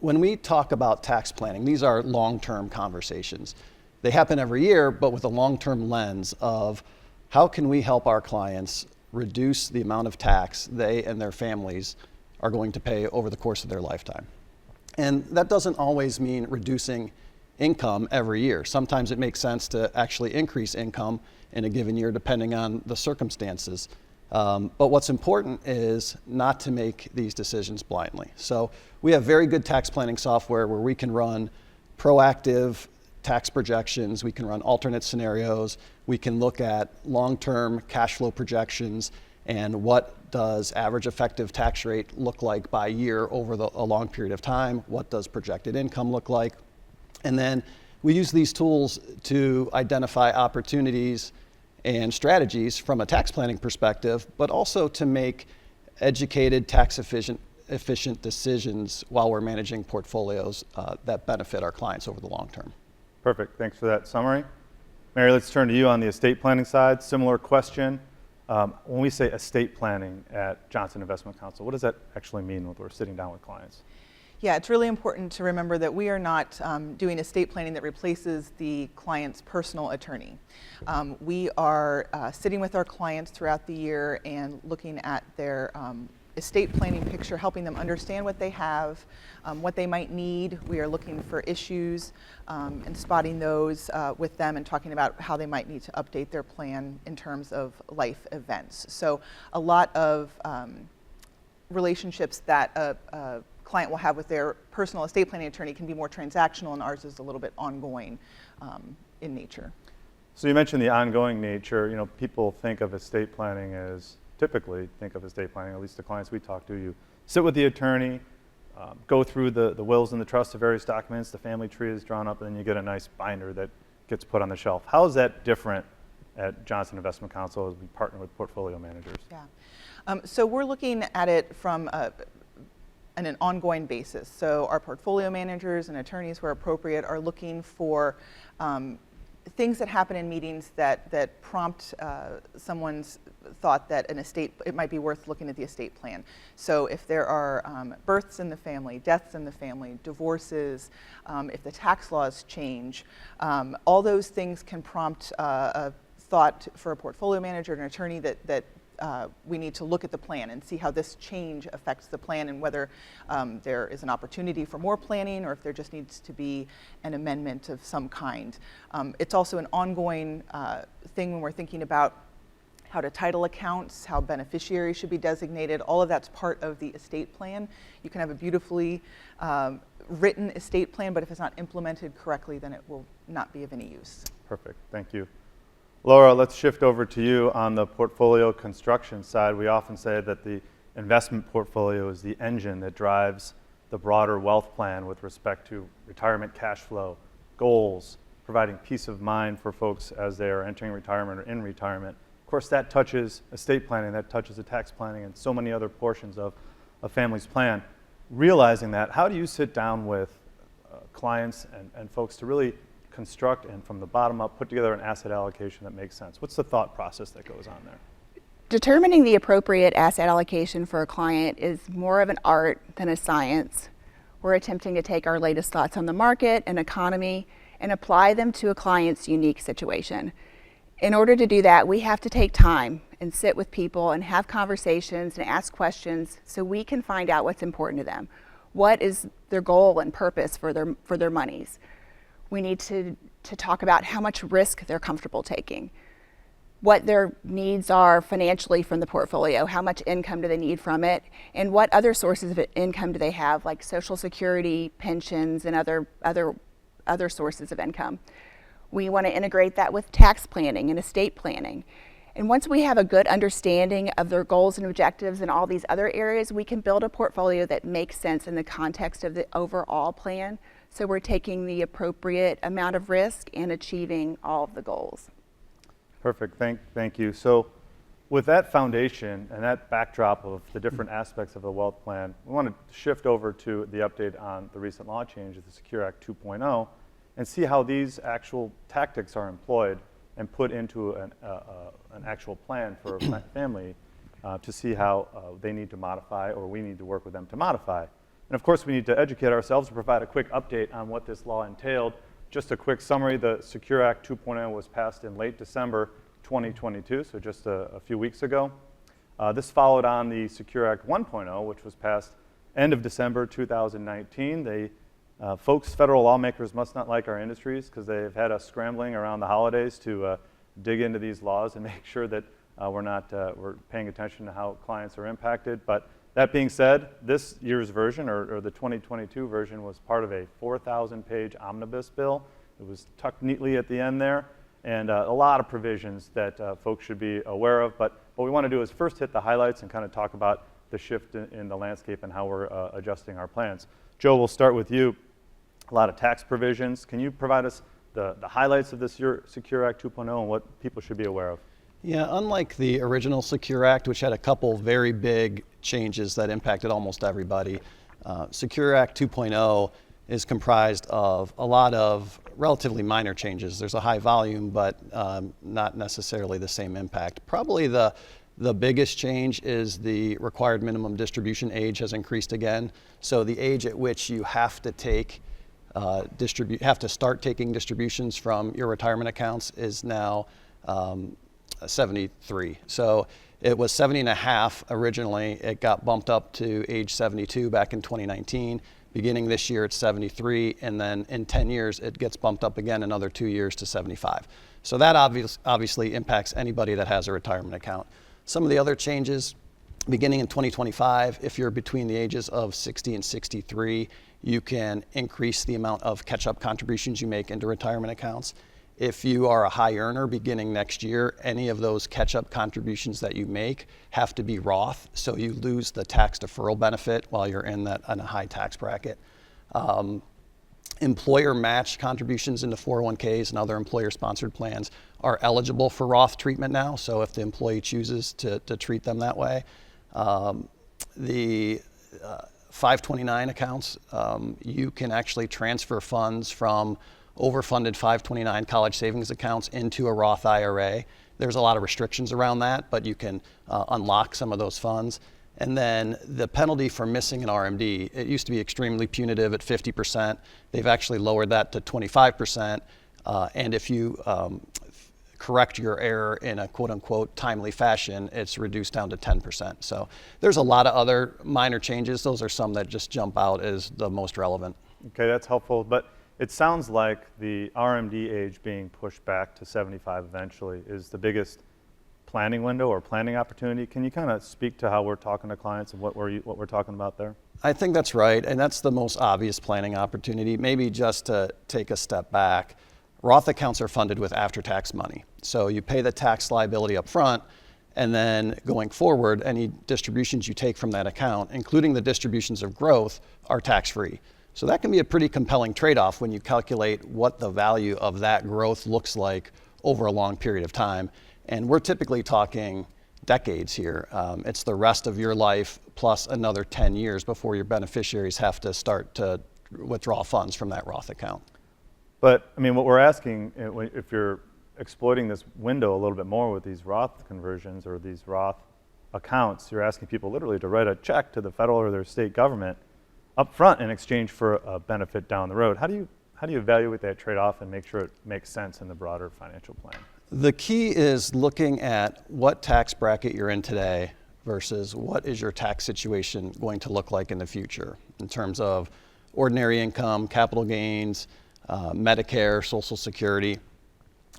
when we talk about tax planning, these are long-term conversations. They happen every year, but with a long-term lens of how can we help our clients reduce the amount of tax they and their families are going to pay over the course of their lifetime. And that doesn't always mean reducing income every year. Sometimes it makes sense to actually increase income in a given year depending on the circumstances. But what's important is not to make these decisions blindly. So we have very good tax planning software where we can run proactive tax projections, we can run alternate scenarios, we can look at long-term cash flow projections and what does average effective tax rate look like by year over a long period of time, what does projected income look like, and then we use these tools to identify opportunities and strategies from a tax planning perspective, but also to make educated, tax efficient decisions while we're managing portfolios that benefit our clients over the long term. Perfect. Thanks for that summary. Mary, let's turn to you on the estate planning side. Similar question. When we say estate planning at Johnson Investment Counsel, what does that actually mean when we're sitting down with clients? Yeah, it's really important to remember that we are not doing estate planning that replaces the client's personal attorney. We are sitting with our clients throughout the year and looking at their estate planning picture, helping them understand what they have, what they might need. We are looking for issues and spotting those with them and talking about how they might need to update their plan in terms of life events. So a lot of relationships that a client will have with their personal estate planning attorney can be more transactional, and ours is a little bit ongoing in nature. So you mentioned the ongoing nature. You know, people think of estate planning as, typically think of estate planning, at least the clients we talk to, you sit with the attorney, go through the wills and the trusts, the various documents, the family tree is drawn up, and then you get a nice binder that gets put on the shelf. How is that different at Johnson Investment Counsel as we partner with portfolio managers? Yeah. So we're looking at it from an ongoing basis. So our portfolio managers and attorneys where appropriate are looking for things that happen in meetings that prompt someone's thought that it might be worth looking at the estate plan. So if there are births in the family, deaths in the family, divorces, if the tax laws change, all those things can prompt a thought for a portfolio manager and an attorney that we need to look at the plan and see how this change affects the plan and whether there is an opportunity for more planning or if there just needs to be an amendment of some kind. It's also an ongoing thing when we're thinking about how to title accounts, how beneficiaries should be designated. All of that's part of the estate plan. You can have a beautifully written estate plan, but if it's not implemented correctly, then it will not be of any use. Perfect. Thank you. Laura, let's shift over to you on the portfolio construction side. We often say that the investment portfolio is the engine that drives the broader wealth plan with respect to retirement cash flow, goals, providing peace of mind for folks as they are entering retirement or in retirement. Of course, that touches estate planning, that touches the tax planning, and so many other portions of a family's plan. Realizing that, how do you sit down with clients and folks to really construct and from the bottom up put together an asset allocation that makes sense? What's the thought process that goes on there? Determining the appropriate asset allocation for a client is more of an art than a science. We're attempting to take our latest thoughts on the market and economy and apply them to a client's unique situation. In order to do that, we have to take time and sit with people and have conversations and ask questions so we can find out what's important to them. What is their goal and purpose for their monies? We need to talk about how much risk they're comfortable taking, what their needs are financially from the portfolio, how much income do they need from it, and what other sources of income do they have, like Social Security, pensions, and other sources of income. We want to integrate that with tax planning and estate planning. And once we have a good understanding of their goals and objectives in all these other areas, we can build a portfolio that makes sense in the context of the overall plan So we're taking the appropriate amount of risk and achieving all of the goals. Perfect. Thank you. So with that foundation and that backdrop of the different aspects of the wealth plan, we want to shift over to the update on the recent law change of the Secure Act 2.0 and see how these actual tactics are employed and put into an actual plan for a family to see how they need to modify, or we need to work with them to modify. And of course, we need to educate ourselves to provide a quick update on what this law entailed. Just a quick summary: the Secure Act 2.0 was passed in late December 2022, so just a few weeks ago. This followed on the Secure Act 1.0, which was passed end of December 2019. Federal lawmakers must not like our industries, because they've had us scrambling around the holidays to dig into these laws and make sure that we're paying attention to how clients are impacted. But that being said, this year's version, or the 2022 version, was part of a 4,000-page omnibus bill. It was tucked neatly at the end there, and a lot of provisions that folks should be aware of. But what we want to do is first hit the highlights and kind of talk about the shift in the landscape and how we're adjusting our plans. Joe, we'll start with you. A lot of tax provisions. Can you provide us the highlights of this Secure Act 2.0 and what people should be aware of? Yeah, unlike the original Secure Act, which had a couple very big changes that impacted almost everybody, Secure Act 2.0 is comprised of a lot of relatively minor changes. There's a high volume, but not necessarily the same impact. Probably the biggest change is the required minimum distribution age has increased again. So the age at which you have to start taking distributions from your retirement accounts is now 73. So it was 70 and a half originally. It got bumped up to age 72 back in 2019. Beginning this year, it's 73, and then in 10 years, it gets bumped up again another 2 years to 75. So that obviously impacts anybody that has a retirement account. Some of the other changes, beginning in 2025, if you're between the ages of 60 and 63, you can increase the amount of catch-up contributions you make into retirement accounts. If you are a high earner beginning next year, any of those catch-up contributions that you make have to be Roth, so you lose the tax deferral benefit while you're in a high tax bracket. Employer match contributions into 401ks and other employer-sponsored plans are eligible for Roth treatment now, so if the employee chooses to treat them that way. The 529 accounts, you can actually transfer funds from overfunded 529 college savings accounts into a Roth IRA. There's a lot of restrictions around that, but you can unlock some of those funds. And then the penalty for missing an RMD, it used to be extremely punitive at 50%. They've actually lowered that to 25%. And if you correct your error in a quote unquote timely fashion, it's reduced down to 10%. So there's a lot of other minor changes. Those are some that just jump out as the most relevant. Okay, that's helpful. But it sounds like the RMD age being pushed back to 75 eventually is the biggest planning window or planning opportunity. Can you kind of speak to how we're talking to clients and what we're talking about there? I think that's right, and that's the most obvious planning opportunity. Maybe just to take a step back, Roth accounts are funded with after-tax money. So you pay the tax liability up front, and then going forward, any distributions you take from that account, including the distributions of growth, are tax-free. So that can be a pretty compelling trade-off when you calculate what the value of that growth looks like over a long period of time. And we're typically talking decades here. It's the rest of your life plus another 10 years before your beneficiaries have to start to withdraw funds from that Roth account. But I mean, what we're asking, if you're exploiting this window a little bit more with these Roth conversions or these Roth accounts, you're asking people literally to write a check to the federal or their state government up front in exchange for a benefit down the road. How do you evaluate that trade-off and make sure it makes sense in the broader financial plan? The key is looking at what tax bracket you're in today versus what is your tax situation going to look like in the future in terms of ordinary income, capital gains, Medicare, Social Security,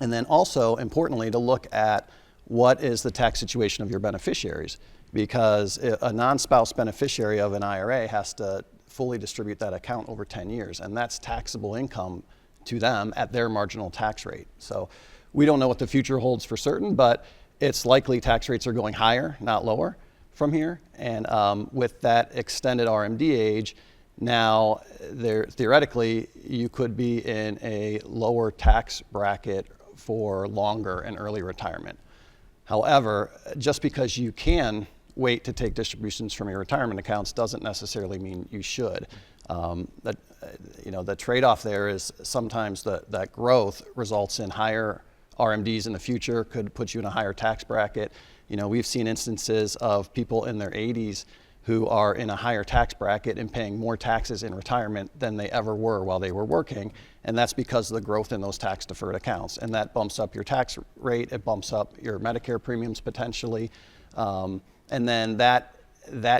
and then also importantly to look at what is the tax situation of your beneficiaries, because a non-spouse beneficiary of an IRA has to fully distribute that account over 10 years, and that's taxable income to them at their marginal tax rate. So we don't know what the future holds for certain, but it's likely tax rates are going higher, not lower from here. And with that extended RMD age, Now, theoretically, you could be in a lower tax bracket for longer and early retirement. However, just because you can wait to take distributions from your retirement accounts doesn't necessarily mean you should. The trade-off there is sometimes that growth results in higher RMDs in the future, could put you in a higher tax bracket. We've seen instances of people in their 80s who are in a higher tax bracket and paying more taxes in retirement than they ever were while they were working. And that's because of the growth in those tax deferred accounts. And that bumps up your tax rate, it bumps up your Medicare premiums potentially. And then that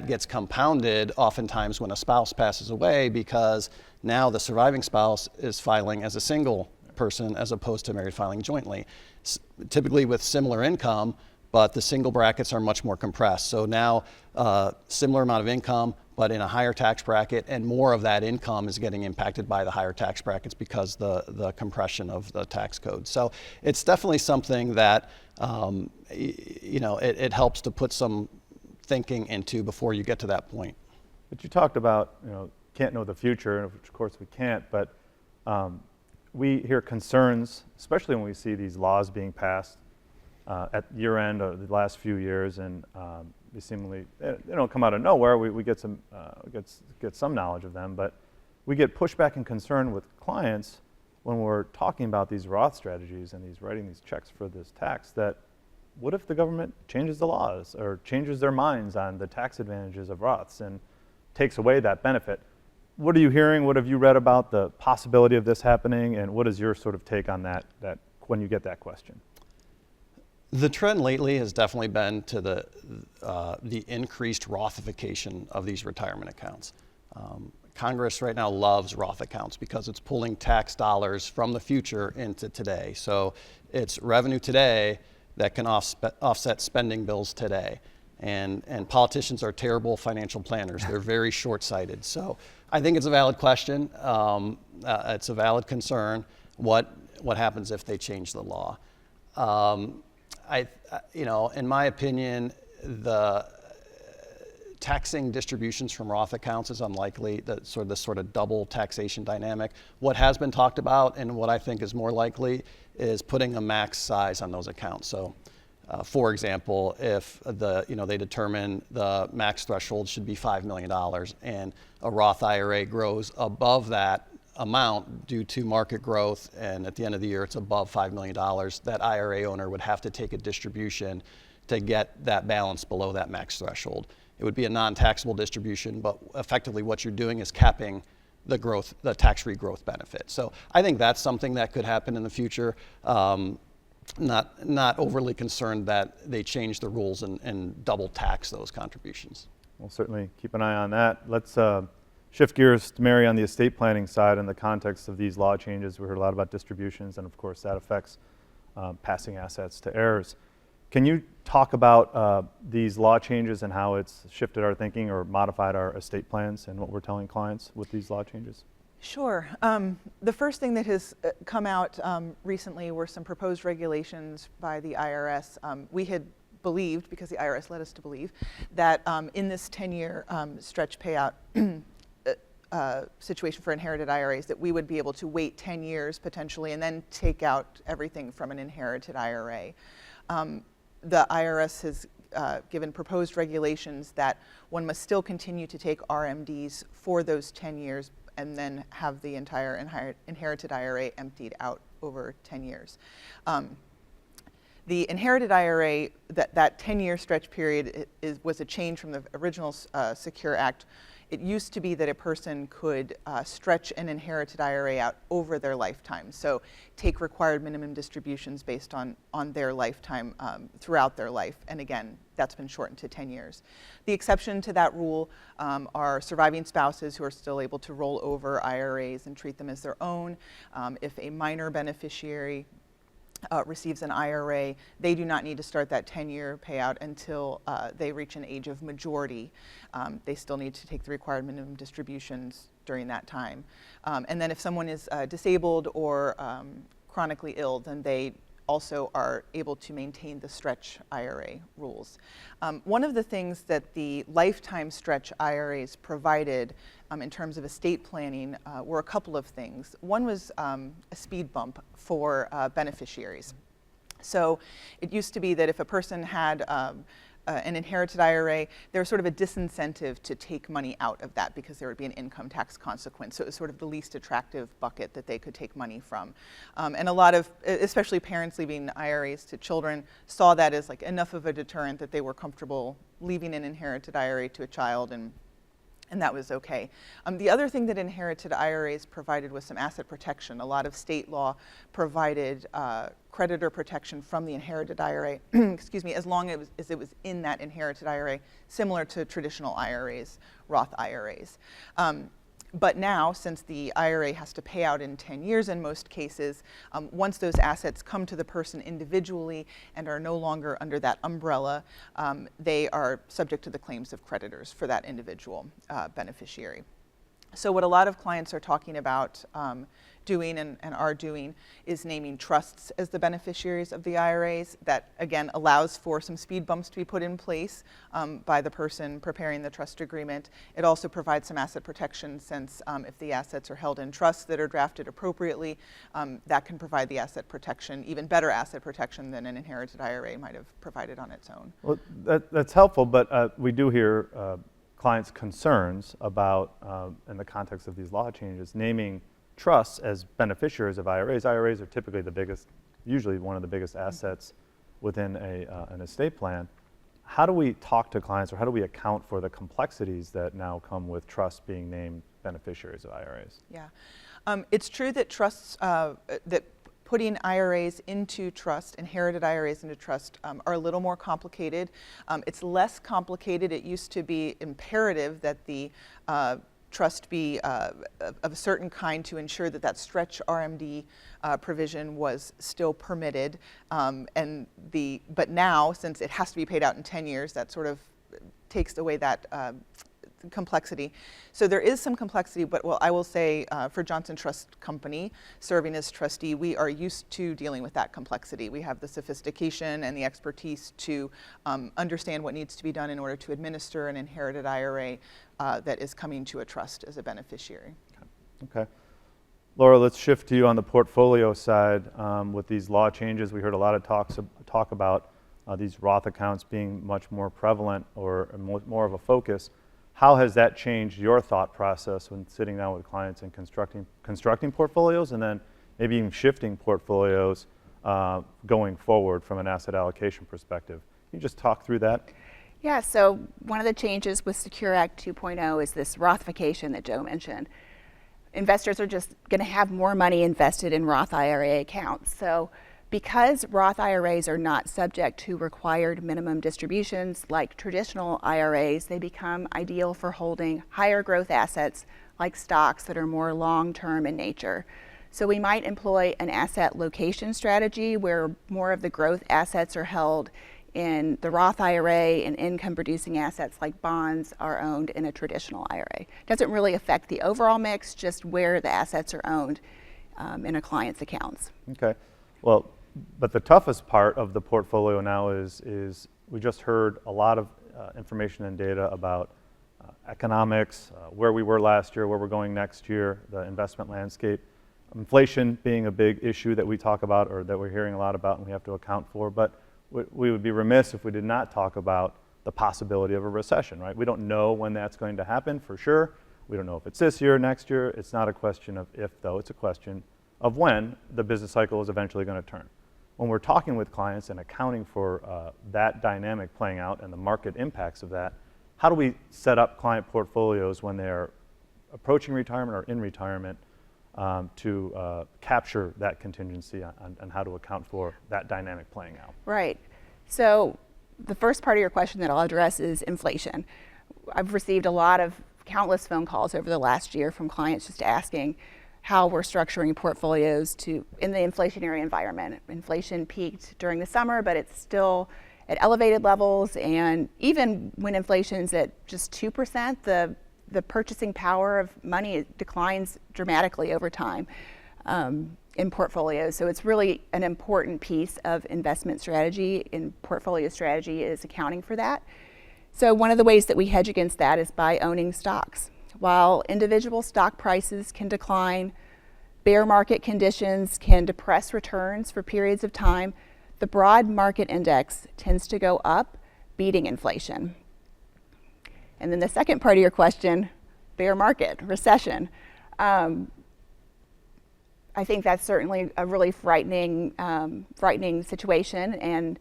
gets compounded oftentimes when a spouse passes away, because now the surviving spouse is filing as a single person as opposed to married filing jointly, typically with similar income, but the single brackets are much more compressed. So now similar amount of income, but in a higher tax bracket, and more of that income is getting impacted by the higher tax brackets because the compression of the tax code. So it's definitely something that it helps to put some thinking into before you get to that point. But you talked about, can't know the future, and of course we can't, but we hear concerns, especially when we see these laws being passed at year end or the last few years, and they seemingly, they don't come out of nowhere. We get some knowledge of them, but we get pushback and concern with clients when we're talking about these Roth strategies and writing these checks for this tax, that what if the government changes the laws or changes their minds on the tax advantages of Roths and takes away that benefit? What are you hearing? What have you read about the possibility of this happening? And what is your sort of take on that when you get that question? The trend lately has definitely been to the increased Rothification of these retirement accounts. Congress right now loves Roth accounts because it's pulling tax dollars from the future into today. So it's revenue today that can offset spending bills today. And politicians are terrible financial planners. They're very short-sighted. So I think it's a valid question. It's a valid concern. What happens if they change the law? In my opinion, the taxing distributions from Roth accounts is unlikely. The sort of double taxation dynamic. What has been talked about, and what I think is more likely, is putting a max size on those accounts. So, for example, if they determine the max threshold should be $5 million, and a Roth IRA grows above that amount due to market growth, and at the end of the year it's above $5 million, that IRA owner would have to take a distribution to get that balance below that max threshold. It would be a non-taxable distribution, but effectively what you're doing is capping the tax-free growth benefit. So I think that's something that could happen in the future. Not overly concerned that they change the rules and double tax those contributions. We'll certainly keep an eye on that. Let's shift gears to Mary on the estate planning side in the context of these law changes. We heard a lot about distributions, and of course that affects passing assets to heirs. Can you talk about these law changes and how it's shifted our thinking or modified our estate plans and what we're telling clients with these law changes? Sure. The first thing that has come out recently were some proposed regulations by the IRS. We had believed, because the IRS led us to believe, that in this 10-year stretch payout situation for inherited IRAs, that we would be able to wait 10 years potentially and then take out everything from an inherited IRA. The IRS has given proposed regulations that one must still continue to take RMDs for those 10 years and then have the entire inherited IRA emptied out over 10 years. The inherited IRA, that 10-year stretch period was a change from the original Secure Act. It used to be that a person could stretch an inherited IRA out over their lifetime. So take required minimum distributions based on their lifetime throughout their life. And again, that's been shortened to 10 years. The exception to that rule are surviving spouses who are still able to roll over IRAs and treat them as their own. If a minor beneficiary receives an IRA, they do not need to start that 10-year payout until they reach an age of majority. They still need to take the required minimum distributions during that time. And then if someone is disabled or chronically ill, then they also are able to maintain the stretch IRA rules. One of the things that the lifetime stretch IRAs provided in terms of estate planning were a couple of things. One was a speed bump for beneficiaries. So it used to be that if a person had an inherited IRA, there was sort of a disincentive to take money out of that because there would be an income tax consequence. So it was sort of the least attractive bucket that they could take money from. And a lot of, especially parents leaving IRAs to children, saw that as like enough of a deterrent that they were comfortable leaving an inherited IRA to a child, and that was okay. The other thing that inherited IRAs provided was some asset protection. A lot of state law provided creditor protection from the inherited IRA, excuse me, as long as it was in that inherited IRA, similar to traditional IRAs, Roth IRAs. But now, since the IRA has to pay out in 10 years in most cases, once those assets come to the person individually and are no longer under that umbrella, they are subject to the claims of creditors for that individual beneficiary. So what a lot of clients are talking about doing and are doing is naming trusts as the beneficiaries of the IRAs. That, again, allows for some speed bumps to be put in place by the person preparing the trust agreement. It also provides some asset protection, since if the assets are held in trusts that are drafted appropriately, that can provide the asset protection, even better asset protection than an inherited IRA might have provided on its own. Well, that's helpful, but we do hear clients' concerns about, in the context of these law changes, naming trusts as beneficiaries of IRAs. IRAs are typically the biggest, usually one of the biggest assets within an estate plan. How do we talk to clients, or how do we account for the complexities that now come with trusts being named beneficiaries of IRAs? Yeah, it's true that trusts, that putting IRAs into trust, inherited IRAs into trust, are a little more complicated. It's less complicated. It used to be imperative that the trust be of a certain kind to ensure that that stretch RMD provision was still permitted. But now, since it has to be paid out in 10 years, that sort of takes away that complexity. So there is some complexity, but I will say for Johnson Trust Company, serving as trustee, we are used to dealing with that complexity. We have the sophistication and the expertise to understand what needs to be done in order to administer an inherited IRA that is coming to a trust as a beneficiary. Okay. Laura, let's shift to you on the portfolio side. With these law changes, we heard a lot of talk about these Roth accounts being much more prevalent, or more of a focus. How has that changed your thought process when sitting down with clients and constructing portfolios, and then maybe even shifting portfolios going forward from an asset allocation perspective? Can you just talk through that? Yeah, so one of the changes with Secure Act 2.0 is this Rothification that Joe mentioned. Investors are just going to have more money invested in Roth IRA accounts. So because Roth IRAs are not subject to required minimum distributions like traditional IRAs, they become ideal for holding higher growth assets like stocks that are more long-term in nature. So we might employ an asset location strategy where more of the growth assets are held in the Roth IRA, and income producing assets like bonds are owned in a traditional IRA. Doesn't really affect the overall mix, just where the assets are owned in a client's accounts. Okay. Well, but the toughest part of the portfolio now is we just heard a lot of information and data about economics, where we were last year, where we're going next year, the investment landscape, inflation being a big issue that we talk about, or that we're hearing a lot about and we have to account for. But we would be remiss if we did not talk about the possibility of a recession, right? We don't know when that's going to happen for sure. We don't know if it's this year, next year. It's not a question of if, though. It's a question of when the business cycle is eventually going to turn. When we're talking with clients and accounting for that dynamic playing out and the market impacts of that, how do we set up client portfolios when they're approaching retirement or in retirement to capture that contingency and how to account for that dynamic playing out? Right. So the first part of your question that I'll address is inflation. I've received countless phone calls over the last year from clients just asking how we're structuring portfolios in the inflationary environment. Inflation peaked during the summer, but it's still at elevated levels, and even when inflation's at just 2%, the purchasing power of money declines dramatically over time. in portfolios. So it's really an important piece of investment strategy, in portfolio strategy is accounting for that. So one of the ways that we hedge against that is by owning stocks. While individual stock prices can decline, bear market conditions can depress returns for periods of time, the broad market index tends to go up, beating inflation. And then the second part of your question, bear market, recession. I think that's certainly a really frightening situation,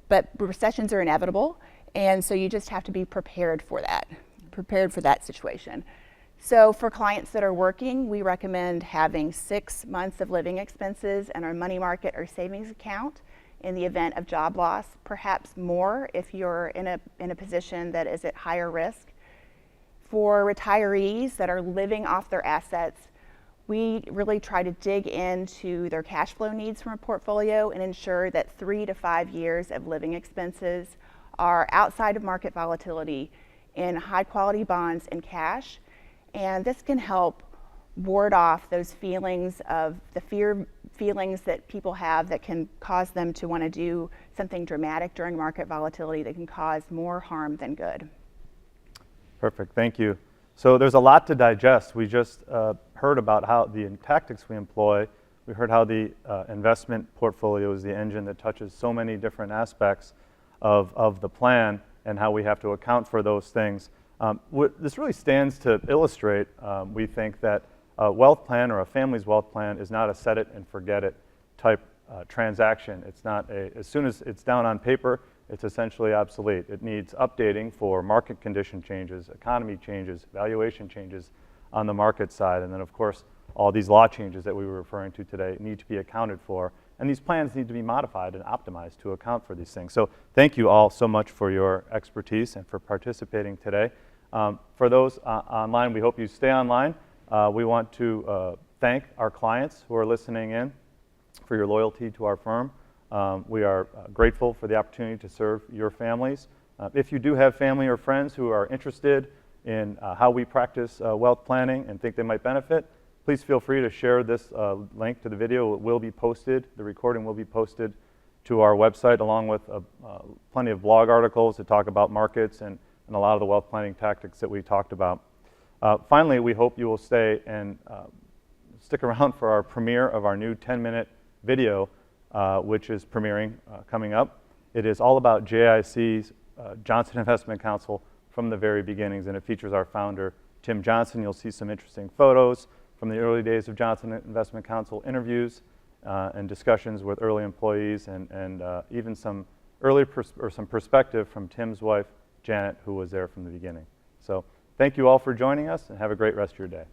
but recessions are inevitable, and so you just have to be prepared for that situation. So for clients that are working, we recommend having 6 months of living expenses in our money market or savings account in the event of job loss, perhaps more if you're in a position that is at higher risk. For retirees that are living off their assets, we really try to dig into their cash flow needs from a portfolio and ensure that 3 to 5 years of living expenses are outside of market volatility in high quality bonds and cash. And this can help ward off those feelings of the feelings that people have that can cause them to want to do something dramatic during market volatility that can cause more harm than good. Perfect, thank you. So there's a lot to digest. We just heard about how the tactics we employ. We heard how the investment portfolio is the engine that touches so many different aspects of the plan and how we have to account for those things. This really stands to illustrate, we think, that a wealth plan or a family's wealth plan is not a set it and forget it type transaction. It's not as soon as it's down on paper, it's essentially obsolete. It needs updating for market condition changes, economy changes, valuation changes on the market side. And then, of course, all these law changes that we were referring to today need to be accounted for. And these plans need to be modified and optimized to account for these things. So thank you all so much for your expertise and for participating today. For those online, we hope you stay online. We want to thank our clients who are listening in for your loyalty to our firm. We are grateful for the opportunity to serve your families. If you do have family or friends who are interested in how we practice wealth planning and think they might benefit, please feel free to share this link to the video. It will be posted, the recording will be posted to our website along with plenty of blog articles that talk about markets and a lot of the wealth planning tactics that we talked about. Finally, we hope you will stay and stick around for our premiere of our new 10-minute video, which is premiering coming up. It is all about JIC's Johnson Investment Counsel from the very beginnings, and it features our founder, Tim Johnson. You'll see some interesting photos from the early days of Johnson Investment Counsel, interviews and discussions with early employees, and even some some perspective from Tim's wife, Janet, who was there from the beginning. So thank you all for joining us, and have a great rest of your day.